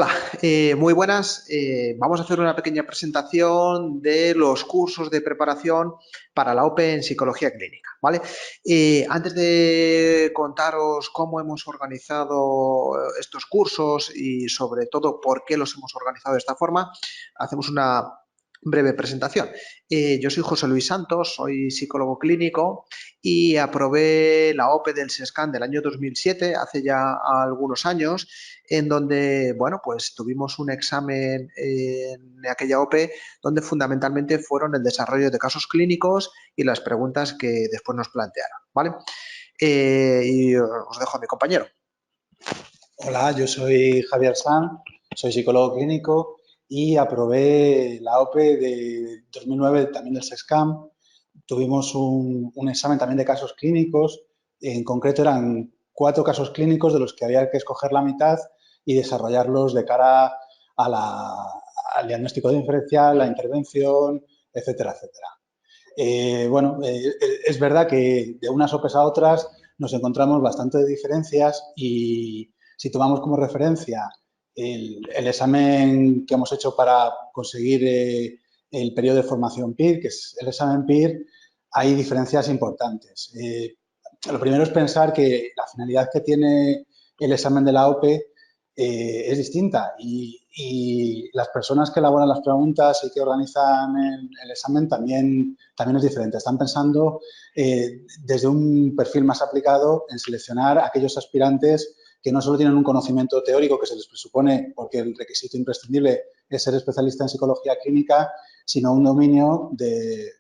Hola, muy buenas. Vamos a hacer una pequeña presentación de los cursos de preparación para la OPE en Psicología Clínica, ¿vale? Antes de contaros cómo hemos organizado estos cursos y sobre todo por qué los hemos organizado de esta forma, hacemos una breve presentación. Yo soy José Luis Santos, soy psicólogo clínico y aprobé la OPE del SESCAN del año 2007, hace ya algunos años, en donde, bueno, pues tuvimos un examen en aquella OPE donde fundamentalmente fueron el desarrollo de casos clínicos y las preguntas que después nos plantearon, ¿vale? Y os dejo a mi compañero. Hola, yo soy Javier Sanz, soy psicólogo clínico y aprobé la OPE de 2009 también del SESCAM. Tuvimos un examen también de casos clínicos, en concreto eran 4 casos clínicos de los que había que escoger la mitad y desarrollarlos de cara al diagnóstico diferencial, la intervención, etcétera, etcétera. Es verdad que de unas OPEs a otras nos encontramos bastante diferencias y si tomamos como referencia el examen que hemos hecho para conseguir el periodo de formación PIR, que es el examen PIR, hay diferencias importantes. Lo primero es pensar que la finalidad que tiene el examen de la OPE es distinta y las personas que elaboran las preguntas y que organizan el examen también es diferente. Están pensando desde un perfil más aplicado en seleccionar a aquellos aspirantes que no solo tienen un conocimiento teórico que se les presupone porque el requisito imprescindible es ser especialista en psicología clínica, sino un dominio de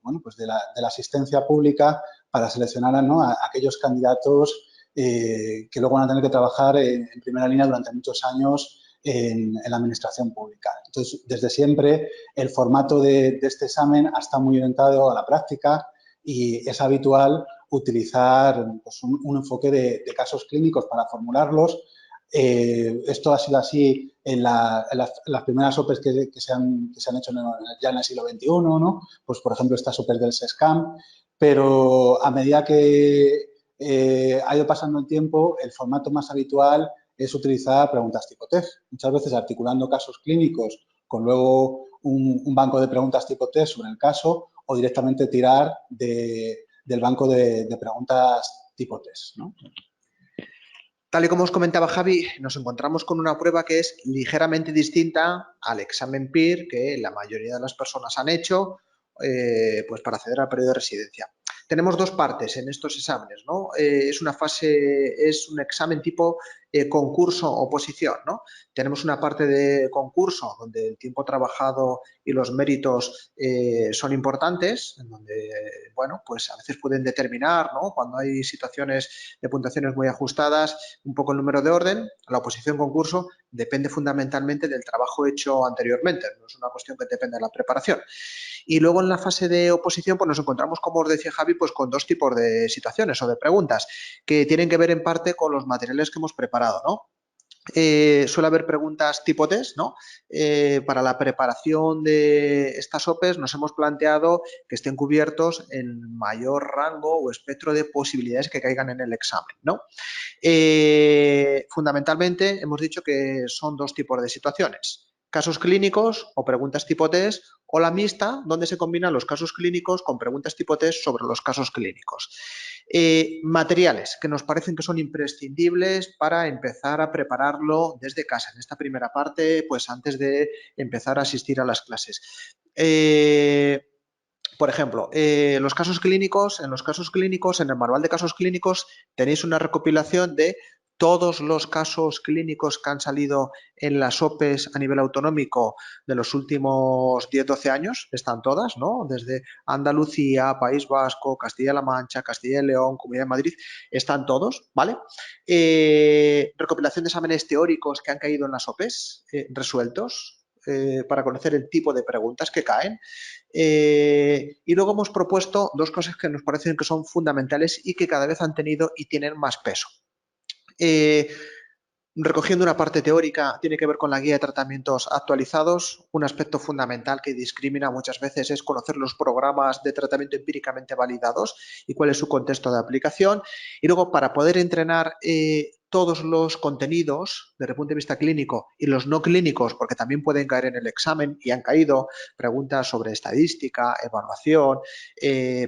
la asistencia pública para seleccionar, ¿no?, a aquellos candidatos que luego van a tener que trabajar en primera línea durante muchos años en la administración pública. Entonces, desde siempre, el formato de este examen ha estado muy orientado a la práctica y es habitual utilizar pues, un enfoque de casos clínicos para formularlos. Esto ha sido así en las primeras OPEs que se han hecho ya en el siglo XXI, ¿no? Pues, por ejemplo, estas OPEs del SESCAM, pero a medida que ha ido pasando el tiempo, el formato más habitual es utilizar preguntas tipo test, muchas veces articulando casos clínicos con luego un banco de preguntas tipo test sobre el caso o directamente tirar del banco de preguntas tipo test, ¿no? Tal y como os comentaba Javi, nos encontramos con una prueba que es ligeramente distinta al examen PIR que la mayoría de las personas han hecho pues para acceder al periodo de residencia. Tenemos dos partes en estos exámenes, ¿no? Es un examen tipo concurso-oposición, ¿no? Tenemos una parte de concurso donde el tiempo trabajado y los méritos son importantes, en donde, bueno, pues a veces pueden determinar, ¿no?, cuando hay situaciones de puntuaciones muy ajustadas, un poco el número de orden. La oposición concurso depende fundamentalmente del trabajo hecho anteriormente, no es una cuestión que depende de la preparación. Y luego en la fase de oposición pues nos encontramos, como os decía Javi, pues con dos tipos de situaciones o de preguntas que tienen que ver en parte con los materiales que hemos preparado, ¿no? Suele haber preguntas tipo test, ¿no? Para la preparación de estas OPEs nos hemos planteado que estén cubiertos en mayor rango o espectro de posibilidades que caigan en el examen, ¿no? Fundamentalmente hemos dicho que son dos tipos de situaciones: casos clínicos o preguntas tipo test, o la mixta, donde se combinan los casos clínicos con preguntas tipo test sobre los casos clínicos. Materiales que nos parecen que son imprescindibles para empezar a prepararlo desde casa, en esta primera parte, pues antes de empezar a asistir a las clases. Por ejemplo, en los casos clínicos, en el manual de casos clínicos, tenéis una recopilación de todos los casos clínicos que han salido en las OPEs a nivel autonómico de los últimos 10-12 años, están todas, ¿no? Desde Andalucía, País Vasco, Castilla-La Mancha, Castilla y León, Comunidad de Madrid, están todos, ¿vale? Recopilación de exámenes teóricos que han caído en las OPEs, resueltos, para conocer el tipo de preguntas que caen. Y luego hemos propuesto dos cosas que nos parecen que son fundamentales y que cada vez han tenido y tienen más peso. Recogiendo una parte teórica, tiene que ver con la guía de tratamientos actualizados. Un aspecto fundamental que discrimina muchas veces es conocer los programas de tratamiento empíricamente validados y cuál es su contexto de aplicación. Y luego, para poder entrenar todos los contenidos desde el punto de vista clínico y los no clínicos, porque también pueden caer en el examen y han caído preguntas sobre estadística, evaluación,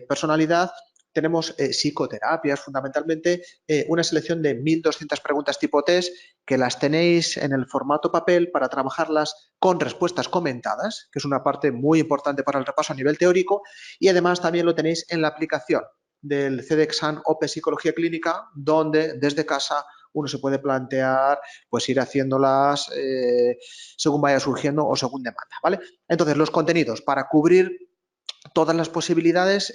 personalidad. Tenemos psicoterapias, fundamentalmente una selección de 1.200 preguntas tipo test que las tenéis en el formato papel para trabajarlas con respuestas comentadas, que es una parte muy importante para el repaso a nivel teórico, y además también lo tenéis en la aplicación del CDExam OPE Psicología Clínica, donde desde casa uno se puede plantear pues ir haciéndolas según vaya surgiendo o según demanda, ¿vale? Entonces, los contenidos para cubrir todas las posibilidades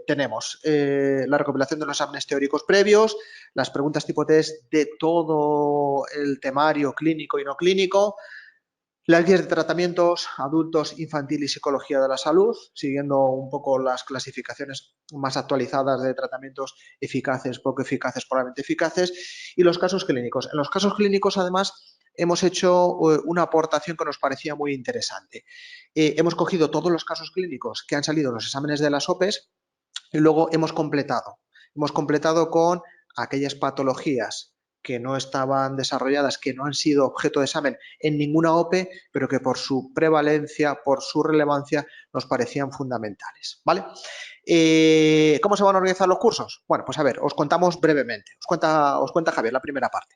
tenemos la recopilación de los exámenes teóricos previos, las preguntas tipo test de todo el temario clínico y no clínico, las guías de tratamientos adultos, infantil y psicología de la salud, siguiendo un poco las clasificaciones más actualizadas de tratamientos eficaces, poco eficaces, probablemente eficaces, y los casos clínicos. En los casos clínicos, además, hemos hecho una aportación que nos parecía muy interesante. Hemos cogido todos los casos clínicos que han salido en los exámenes de las OPEs y luego hemos completado. Hemos completado con aquellas patologías que no estaban desarrolladas, que no han sido objeto de examen en ninguna OPE, pero que por su prevalencia, por su relevancia, nos parecían fundamentales, ¿vale? ¿Cómo se van a organizar los cursos? Bueno, pues a ver, os contamos brevemente. Os cuenta Javier la primera parte.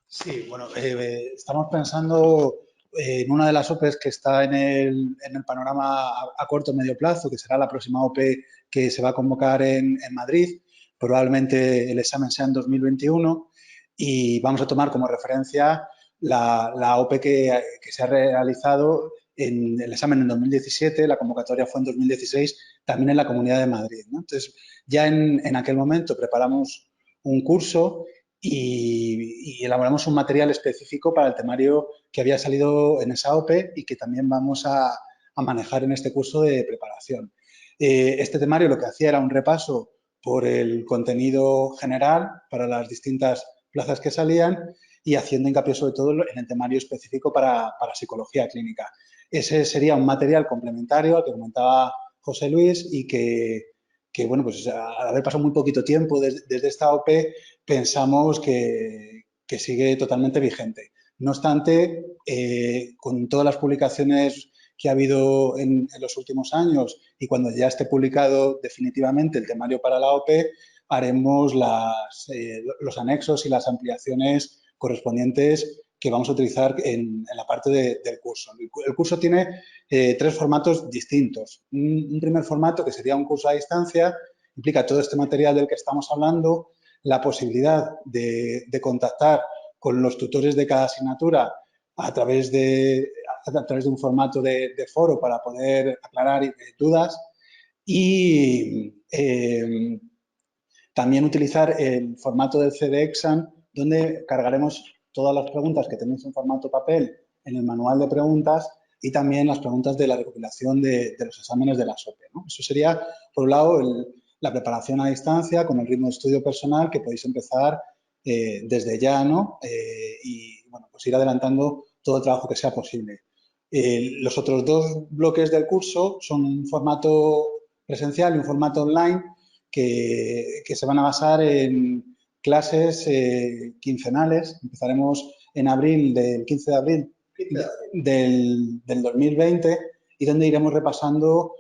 Sí, bueno, estamos pensando en una de las OPEs que está en el panorama a corto o medio plazo, que será la próxima OPE que se va a convocar en Madrid. Probablemente el examen sea en 2021 y vamos a tomar como referencia la OPE que se ha realizado en el examen en 2017, la convocatoria fue en 2016, también en la Comunidad de Madrid, ¿no? Entonces, ya en aquel momento preparamos un curso y elaboramos un material específico para el temario que había salido en esa OPE y que también vamos a manejar en este curso de preparación. Este temario lo que hacía era un repaso por el contenido general para las distintas plazas que salían y haciendo hincapié sobre todo en el temario específico para psicología clínica. Ese sería un material complementario al que comentaba José Luis y que bueno, pues al haber pasado muy poquito tiempo desde esta OPE, pensamos que sigue totalmente vigente. No obstante, con todas las publicaciones que ha habido en los últimos años y cuando ya esté publicado definitivamente el temario para la OPE, haremos los anexos y las ampliaciones correspondientes que vamos a utilizar en la parte del curso. El curso tiene tres formatos distintos. Un primer formato, que sería un curso a distancia, implica todo este material del que estamos hablando, la posibilidad de contactar con los tutores de cada asignatura a través de un formato de foro para poder aclarar dudas y también utilizar el formato del CDExam, donde cargaremos todas las preguntas que tenéis en formato papel en el manual de preguntas y también las preguntas de la recopilación de los exámenes de la SOPE, ¿no? Eso sería, por un lado, la preparación a distancia con el ritmo de estudio personal que podéis empezar desde ya, ¿no? Y, bueno, pues ir adelantando todo el trabajo que sea posible. Los otros dos bloques del curso son un formato presencial y un formato online que se van a basar en clases quincenales. Empezaremos en abril, del 15 de abril del 2020 y donde iremos repasando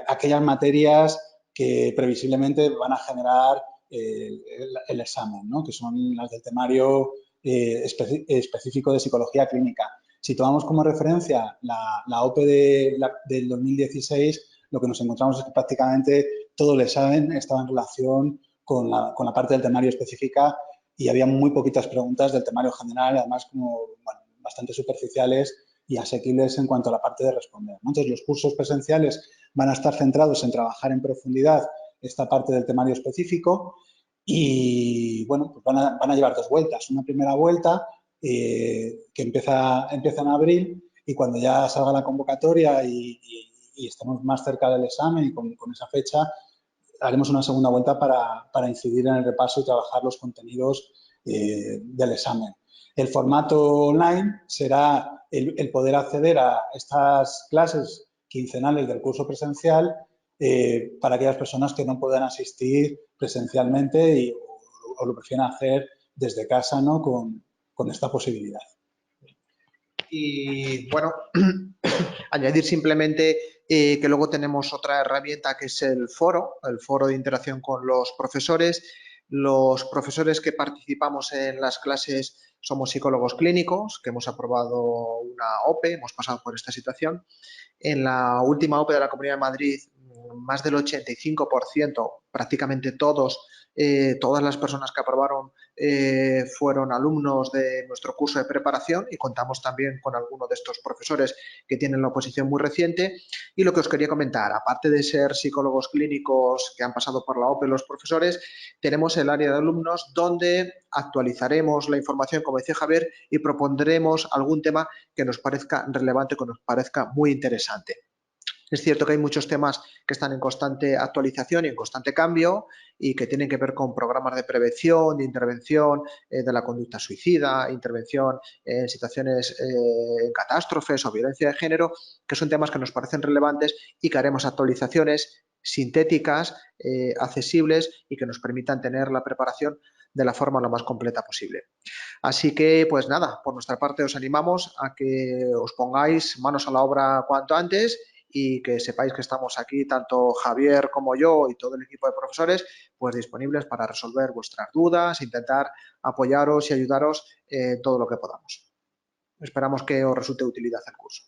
aquellas materias que previsiblemente van a generar el examen, ¿no? Que son las del temario específico de psicología clínica. Si tomamos como referencia la OPE del 2016, lo que nos encontramos es que prácticamente todo el examen estaba en relación con la parte del temario específica y había muy poquitas preguntas del temario general, además como bueno, bastante superficiales y asequibles en cuanto a la parte de responder, ¿no? Entonces, los cursos presenciales van a estar centrados en trabajar en profundidad esta parte del temario específico y, bueno, pues van a llevar dos vueltas. Una primera vuelta que empieza en abril y cuando ya salga la convocatoria y estemos más cerca del examen y con esa fecha, haremos una segunda vuelta para incidir en el repaso y trabajar los contenidos del examen. El formato online será el poder acceder a estas clases quincenales del curso presencial para aquellas personas que no puedan asistir presencialmente o lo prefieran hacer desde casa, ¿no? Con esta posibilidad. Y bueno, añadir simplemente que luego tenemos otra herramienta que es el foro de interacción con los profesores. Los profesores que participamos en las clases somos psicólogos clínicos, que hemos aprobado una OPE, hemos pasado por esta situación. En la última OPE de la Comunidad de Madrid, más del 85%, prácticamente todas las personas que aprobaron fueron alumnos de nuestro curso de preparación y contamos también con algunos de estos profesores que tienen la oposición muy reciente. Y lo que os quería comentar, aparte de ser psicólogos clínicos que han pasado por la OPE los profesores, tenemos el área de alumnos donde actualizaremos la información, como decía Javier, y propondremos algún tema que nos parezca relevante, que nos parezca muy interesante. Es cierto que hay muchos temas que están en constante actualización y en constante cambio y que tienen que ver con programas de prevención, de intervención de la conducta suicida, intervención en situaciones en catástrofes o violencia de género, que son temas que nos parecen relevantes y que haremos actualizaciones sintéticas, accesibles y que nos permitan tener la preparación de la forma lo más completa posible. Así que, pues nada, por nuestra parte os animamos a que os pongáis manos a la obra cuanto antes y que sepáis que estamos aquí, tanto Javier como yo y todo el equipo de profesores, pues disponibles para resolver vuestras dudas, intentar apoyaros y ayudaros en todo lo que podamos. Esperamos que os resulte de utilidad el curso.